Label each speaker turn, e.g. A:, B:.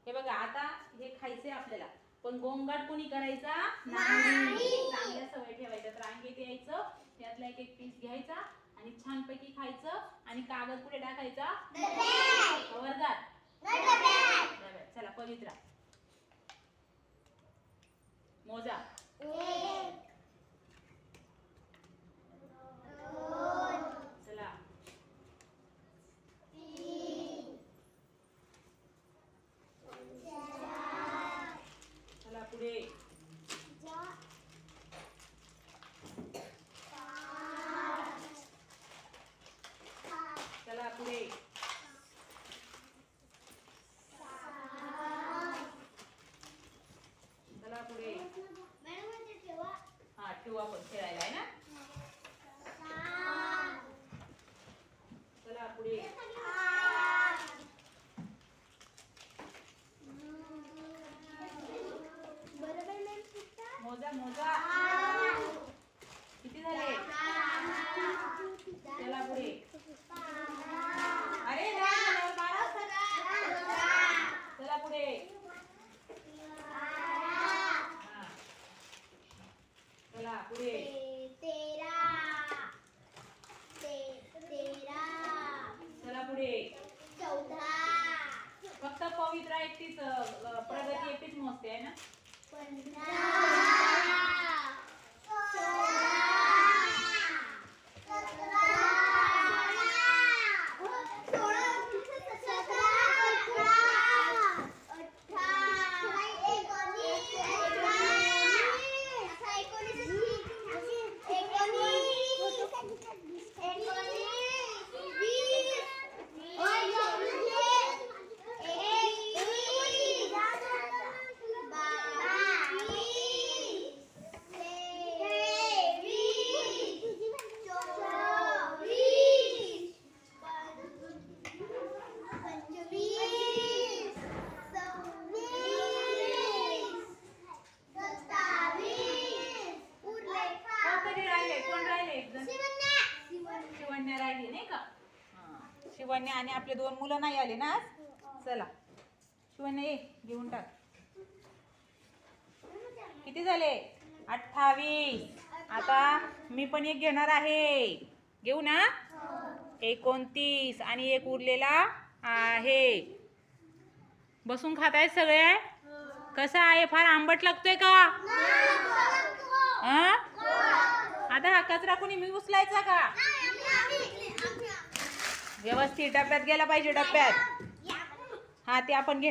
A: हे बघा आता हे खायचंय आपल्याला, पण गोंगाट कोणी करायचा नाही. चांगल्या सवय ठेवायच्या. रांगेत यायचं, त्यातला एक एक पीस घ्यायचा आणि छानपैकी खायचं आणि कागद कुठे टाकायचा वर्गात. चला पवित्रा मोजा. चला चला पुढे. चला पुढे. चला पुढे. हा ठेवा पण खेळायला आहे ना. चला पुढे. मोजा मोजा. किती झाले? चला पुढे. अरे चला पुढे. चला पुढे. चला पुढे. फक्त पवित्रा एकटीच प्रगती एकटीच मोजते आहे ना. शिवण्या राहिली नाही का. शिवण्या आणि आपले दोन मुलं नाही आले ना. चला शिवण्या ये घेऊन टाक. किती झाले? 28. आता मी पण एक घेणार आहे. घेऊ ना. 29 आणि एक उरलेला आहे. बसून खाताय सगळे. कसा आहे? फार आंबट लागतोय का? आता हा कचरा कोणी मी उचलायचा का? व्यवस्थित डब्यात गेला पाहिजे. डब्यात हा ते आपण घे.